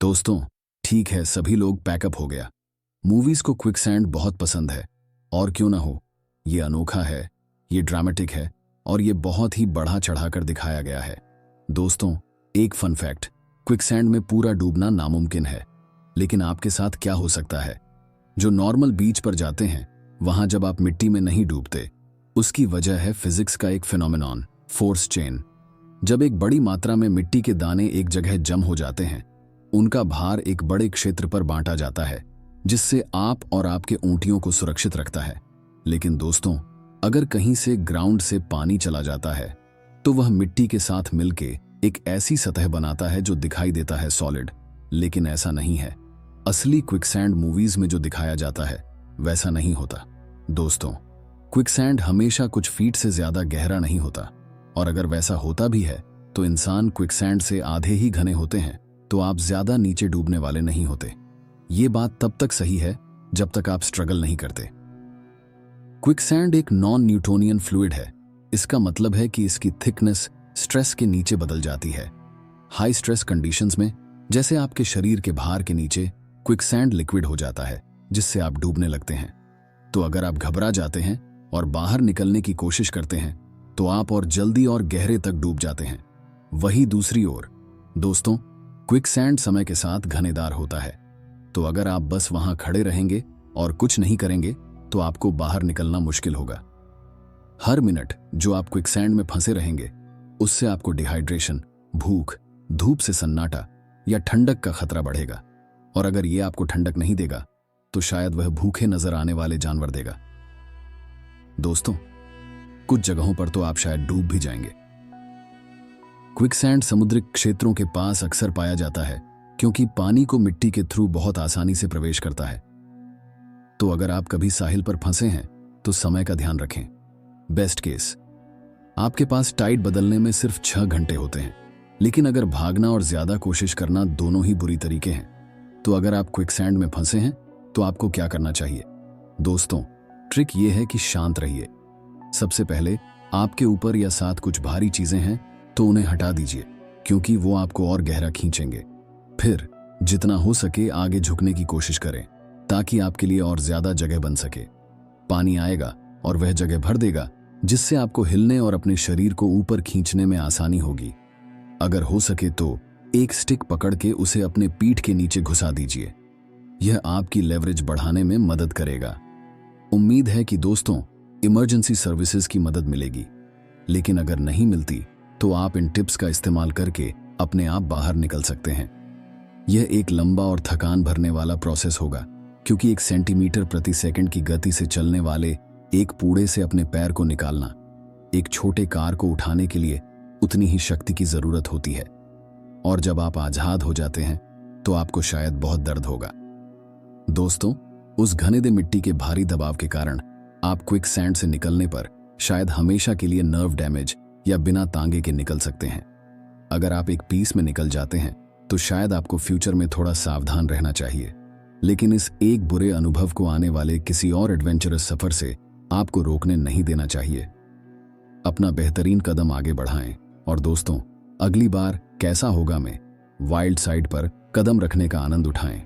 दोस्तों, ठीक है, सभी लोग पैकअप हो गया। मूवीज को क्विकसैंड बहुत पसंद है, और क्यों ना हो। ये अनोखा है, ये ड्रामेटिक है, और ये बहुत ही बढ़ा चढ़ाकर दिखाया गया है। दोस्तों, एक फन फैक्ट, क्विकसैंड में पूरा डूबना नामुमकिन है, लेकिन आपके साथ क्या हो सकता है। जो नॉर्मल बीच पर जाते हैं, वहां जब आप मिट्टी में नहीं डूबते, उसकी वजह है फिजिक्स का एक फिनोमेनॉन, फोर्स चेन। जब एक बड़ी मात्रा में मिट्टी के दाने एक जगह जम हो जाते हैं, उनका भार एक बड़े क्षेत्र पर बांटा जाता है, जिससे आप और आपके ऊंटियों को सुरक्षित रखता है। लेकिन दोस्तों, अगर कहीं से ग्राउंड से पानी चला जाता है, तो वह मिट्टी के साथ मिलके एक ऐसी सतह बनाता है जो दिखाई देता है सॉलिड, लेकिन ऐसा नहीं है। असली क्विकसैंड मूवीज में जो दिखाया जाता है, वैसा नहीं होता। दोस्तों, क्विकसैंड हमेशा कुछ फीट से ज्यादा गहरा नहीं होता, और अगर वैसा होता भी है, तो इंसान क्विकसैंड से आधे ही घने होते हैं, तो आप ज्यादा नीचे डूबने वाले नहीं होते। ये बात तब तक सही है जब तक आप स्ट्रगल नहीं करते। क्विकसैंड एक नॉन न्यूटोनियन फ्लूइड है। इसका मतलब है कि इसकी थिकनेस स्ट्रेस के नीचे बदल जाती है। हाई स्ट्रेस कंडीशंस में, जैसे आपके शरीर के भार के नीचे, क्विकसैंड लिक्विड हो जाता है, जिससे आप डूबने लगते हैं। तो अगर आप घबरा जाते हैं और बाहर निकलने की कोशिश करते हैं, तो आप और जल्दी और गहरे तक डूब जाते हैं। वही दूसरी ओर, दोस्तों, क्विकसैंड समय के साथ घनेदार होता है। तो अगर आप बस वहां खड़े रहेंगे और कुछ नहीं करेंगे, तो आपको बाहर निकलना मुश्किल होगा। हर मिनट जो आप क्विकसैंड में फंसे रहेंगे, उससे आपको डिहाइड्रेशन, भूख, धूप से सन्नाटा या ठंडक का खतरा बढ़ेगा। और अगर ये आपको ठंडक नहीं देगा, तो शायद वह भूखे नजर आने वाले जानवर देगा। दोस्तों, कुछ जगहों पर तो आप शायद डूब भी जाएंगे। क्विकसैंड समुद्री क्षेत्रों के पास अक्सर पाया जाता है, क्योंकि पानी को मिट्टी के थ्रू बहुत आसानी से प्रवेश करता है। तो अगर आप कभी साहिल पर फंसे हैं, तो समय का ध्यान रखें। बेस्ट केस, आपके पास टाइड बदलने में सिर्फ 6 घंटे होते हैं, लेकिन अगर भागना और ज्यादा कोशिश करना दोनों ही बुरी तरीके हैं। तो अगर आप क्विकसैंड में फंसे हैं, तो आपको क्या करना चाहिए? दोस्तों, ट्रिक ये है कि शांत रहिए। सबसे पहले, आपके ऊपर या साथ कुछ भारी चीजें हैं, तो उन्हें हटा दीजिए, क्योंकि वो आपको और गहरा खींचेंगे। फिर जितना हो सके आगे झुकने की कोशिश करें, ताकि आपके लिए और ज्यादा जगह बन सके। पानी आएगा और वह जगह भर देगा, जिससे आपको हिलने और अपने शरीर को ऊपर खींचने में आसानी होगी। अगर हो सके तो एक स्टिक पकड़ के उसे अपने पीठ के नीचे घुसा दीजिए। यह आपकी लेवरेज बढ़ाने में मदद करेगा। उम्मीद है कि दोस्तों, इमरजेंसी सर्विसेज की मदद मिलेगी, लेकिन अगर नहीं मिलती, तो आप इन टिप्स का इस्तेमाल करके अपने आप बाहर निकल सकते हैं। यह एक लंबा और थकान भरने वाला प्रोसेस होगा, क्योंकि 1 सेंटीमीटर प्रति सेकंड की गति से चलने वाले एक पूड़े से अपने पैर को निकालना, एक छोटे कार को उठाने के लिए उतनी ही शक्ति की जरूरत होती है। और जब आप आजाद हो जाते हैं, तो आपको शायद बहुत दर्द होगा। दोस्तों, उस घनेदे मिट्टी के भारी दबाव के कारण आप क्विकसैंड से निकलने पर शायद हमेशा के लिए नर्व डैमेज या बिना तांगे के निकल सकते हैं। अगर आप एक पीस में निकल जाते हैं, तो शायद आपको फ्यूचर में थोड़ा सावधान रहना चाहिए। लेकिन इस एक बुरे अनुभव को आने वाले किसी और एडवेंचरस सफर से आपको रोकने नहीं देना चाहिए। अपना बेहतरीन कदम आगे बढ़ाएं, और दोस्तों, अगली बार कैसा होगा में वाइल्ड साइड पर कदम रखने का आनंद उठाएं।